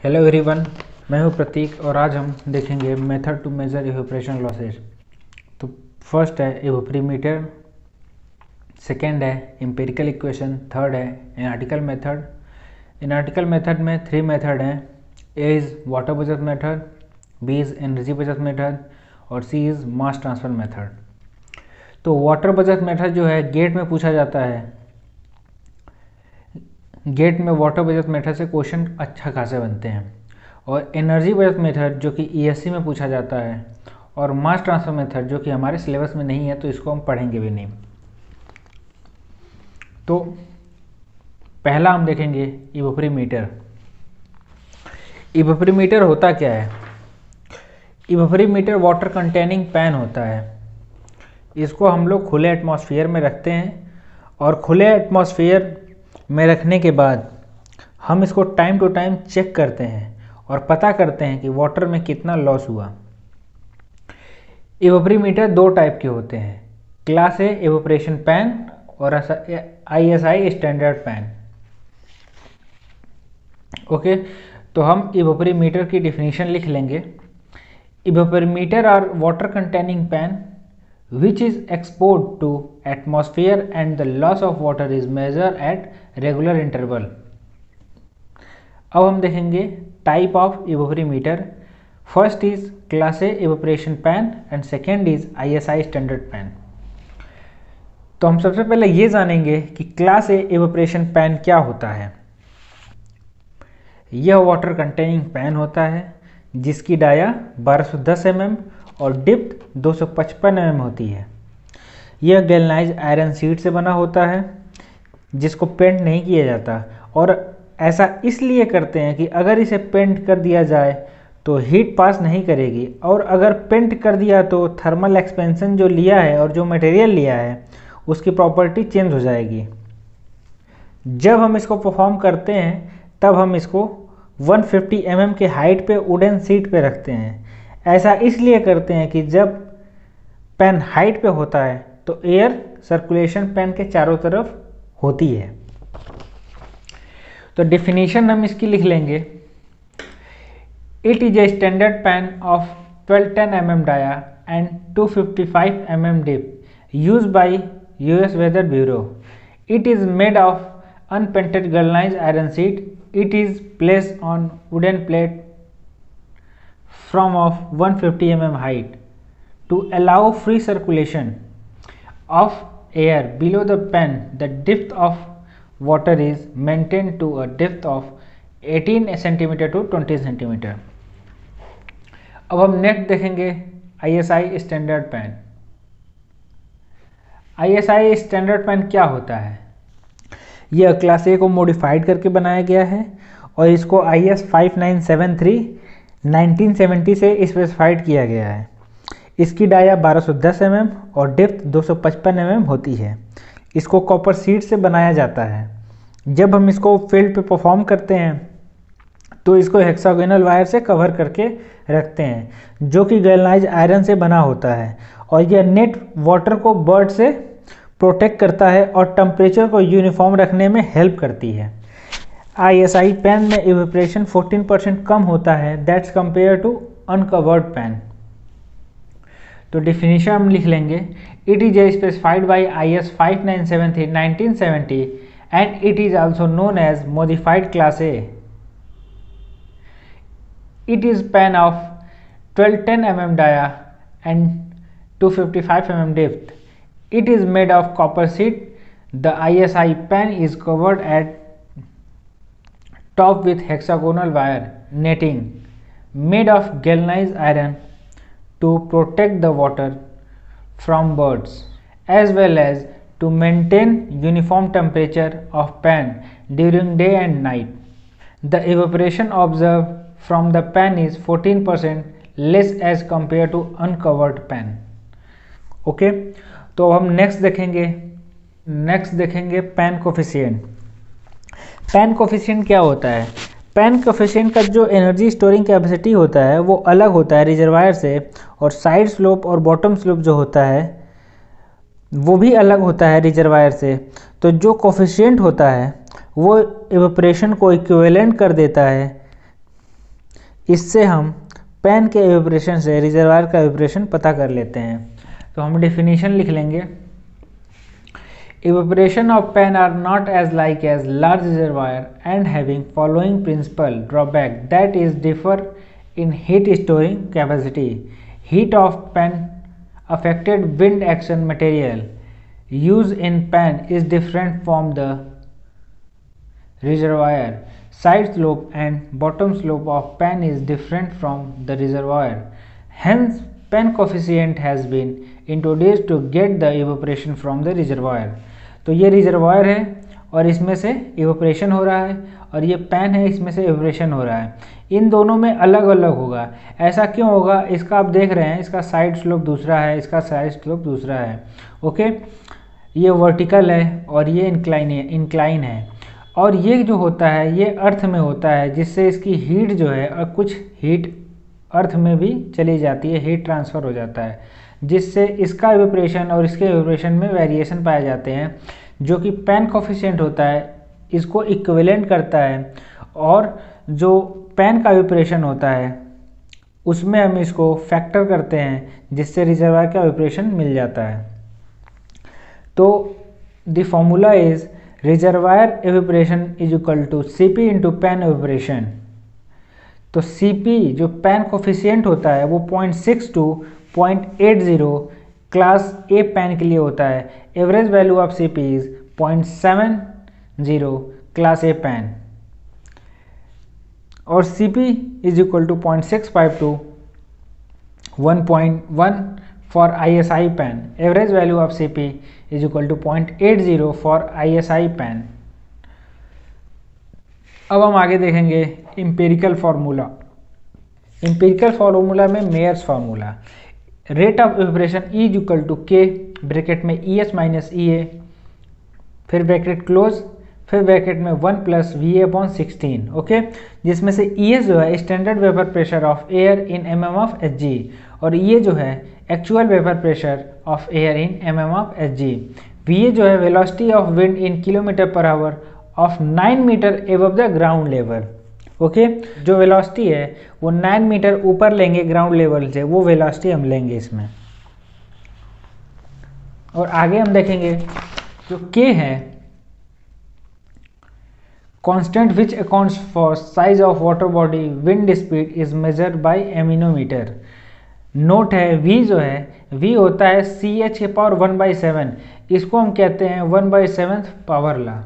Hello everyone, मैं हूं प्रतीक और आज हम देखेंगे method to measure evaporation losses. तो फर्स्ट है इवेपोरीमीटर, सेकंड है एम्पिरिकल इक्वेशन, थर्ड है एनालिटिकल मेथड। एनालिटिकल मेथड में 3 मेथड हैं। A is water budget method, B is energy budget method और C is mass transfer method. तो water budget method जो है गेट में पूछा जाता है। गेट में वाटर बचत मेथड से क्वेश्चन अच्छा खासे बनते हैं। और एनर्जी बचत मेथड जो कि ईएससी में पूछा जाता है, और मास ट्रांसफर मेथड जो कि हमारे सिलेबस में नहीं है तो इसको हम पढ़ेंगे भी नहीं। तो पहला हम देखेंगे इवेपोरीमीटर। इवेपोरीमीटर होता क्या है? इवेपोरीमीटर वाटर कंटेनिंग पैन होता है। इसको हम लोग खुले एटमॉस्फेयर में रखते हैं और खुले एटमॉस्फेयर में रखने के बाद हम इसको टाइम टू टाइम चेक करते हैं और पता करते हैं कि वाटर में कितना लॉस हुआ। इवेपोरीमीटर 2 टाइप के होते हैं, क्लास ए इवेपोरेशन पैन और आईएसआई स्टैंडर्ड पैन। ओके, तो हम इवेपोरीमीटर की डिफिनीशन लिख लेंगे। Evaporimeter are water containing pan which is exposed to atmosphere and the loss of water is measured at regular interval। अब हम देखेंगे type of evaporimeter. First is class A evaporation pan and second is ISI standard pan. तो हम सबसे पहले ये जानेंगे कि क्लास ए इवेपोरेशन पैन क्या होता है। यह वाटर कंटेनिंग पैन होता है जिसकी डाया 1210 mm और डिप्थ 255 mm होती है। यह गैल्वनाइज्ड आयरन शीट से बना होता है जिसको पेंट नहीं किया जाता, और ऐसा इसलिए करते हैं कि अगर इसे पेंट कर दिया जाए तो हीट पास नहीं करेगी, और अगर पेंट कर दिया तो थर्मल एक्सपेंशन जो लिया है और जो मटेरियल लिया है उसकी प्रॉपर्टी चेंज हो जाएगी। जब हम इसको परफॉर्म करते हैं तब हम इसको 150 mm के हाइट पे वुडन सीट पे रखते हैं। ऐसा इसलिए करते हैं कि जब पेन हाइट पे होता है तो एयर सर्कुलेशन पेन के चारों तरफ होती है। तो डिफिनीशन हम इसकी लिख लेंगे। It is a standard pan of 1210 mm dia and 255 mm deep used by US weather bureau. It is made of unpainted galvanised iron sheet. It is placed on wooden plate from of 150 mm height to allow free circulation of air below the pen. The depth of water is maintained to a depth of 18 cm to 20 cm। अब हम next देखेंगे ISI standard pan. ISI standard pan क्या होता है? यह class ए को modified करके बनाया गया है और इसको IS 5973 1970 से स्पेसिफाइड किया गया है। इसकी डाया 1210 mm और डेप्थ 255 mm होती है। इसको कॉपर शीट से बनाया जाता है। जब हम इसको फील्ड पे परफॉर्म करते हैं तो इसको हेक्सागोनल वायर से कवर करके रखते हैं जो कि गैल्वनाइज्ड आयरन से बना होता है, और यह नेट वाटर को बर्ड से प्रोटेक्ट करता है और टेम्परेचर को यूनिफॉर्म रखने में हेल्प करती है। आईएसआई पैन में इवेपोरेशन 14% कम होता है that's compare to uncovered pan. तो डिफिनीशन हम लिख लेंगे। It is specified by IS 5973 1970 and it is also known as modified class A. It is pan of 1210 mm dia and 255 mm depth. It is made of copper sheet. The ISI pan is covered at top with hexagonal wire netting made of galvanized iron to protect the water from birds as well as to maintain uniform temperature of pan during day and night. The evaporation observed from the pan is 14% less as compared to uncovered pan। Okay, तो हम next देखेंगे pan coefficient. Pan coefficient क्या होता है? Pan coefficient का जो energy storing capacity होता है वो अलग होता है रिजर्वायर से, और साइड स्लोप और बॉटम स्लोप जो होता है वो भी अलग होता है रिजर्वायर से। तो जो कोफिशिएंट होता है वो इवेपोरेशन को इक्विवेलेंट कर देता है इससे हम पैन के एवेपोरेशन से रिजर्वायर का एवेपोरेशन पता कर लेते हैं। तो हम डेफिनेशन लिख लेंगे, evaporation of pan are not as like as large reservoir and having following principal drawback, that is differ in heat storing capacity. Heat of pan affected wind action material used in pan is different from the reservoir. Side slope and bottom slope of pan is different from the reservoir. Hence pan coefficient has been introduced to get the evaporation from the reservoir. तो ये reservoir है और इसमें से evaporation हो रहा है, और ये पैन है, इसमें से इवेपोरेशन हो रहा है। इन दोनों में अलग अलग होगा। ऐसा क्यों होगा? इसका आप देख रहे हैं, इसका साइड स्लोप दूसरा है, इसका साइड स्लोप दूसरा है। ओके, ये वर्टिकल है और ये इंक्लाइन है। और ये जो होता है ये अर्थ में होता है, जिससे इसकी हीट जो है और कुछ हीट अर्थ में भी चली जाती है, हीट ट्रांसफ़र हो जाता है, जिससे इसका इवेपोरेशन और इसके इवेपोरेशन में वेरिएशन पाए जाते हैं, जो कि पैन कोफिशिएंट होता है इसको इक्विवेलेंट करता है, और जो पैन का इवेपोरेशन होता है उसमें हम इसको फैक्टर करते हैं, जिससे रिजर्वायर का इवेपोरेशन मिल जाता है। तो the formula is reservoir evaporation is equal to Cp into pan evaporation. तो Cp जो पैन कोफिशिएंट होता है वो 0.6 to 0.80 क्लास ए पैन के लिए होता है। Average value of Cp is 0.70 class A pan, और Cp is equal to 0.65 to 1.1 for ISI pan. Average value of Cp is equal to 0.80 for ISI pan. अब हम आगे देखेंगे एम्पिरिकल फार्मूला। एम्पिरिकल फार्मूला में Meyer's formula, rate of evaporation E is equal to K bracket में ES minus EA, फिर bracket close, फिर bracket में 1 plus VA/16। Okay, जिसमें से ES जो है standard vapour pressure of air in mm of Hg, और EA जो है actual vapour pressure of air in mm of Hg। VA जो है velocity of wind in kilometre per hour of 9 metre above the ground level. Okay, जो velocity है वो 9 metre ऊपर लेंगे ग्राउंड लेवल से, वो वेलोसिटी हम लेंगे इसमें। और आगे हम देखेंगे जो K है, constant which accounts for size of water body wind speed is measured by anemometer. Note है V जो है, V होता है CH के पावर 1/7, इसको हम कहते हैं 1/7 पावर ला।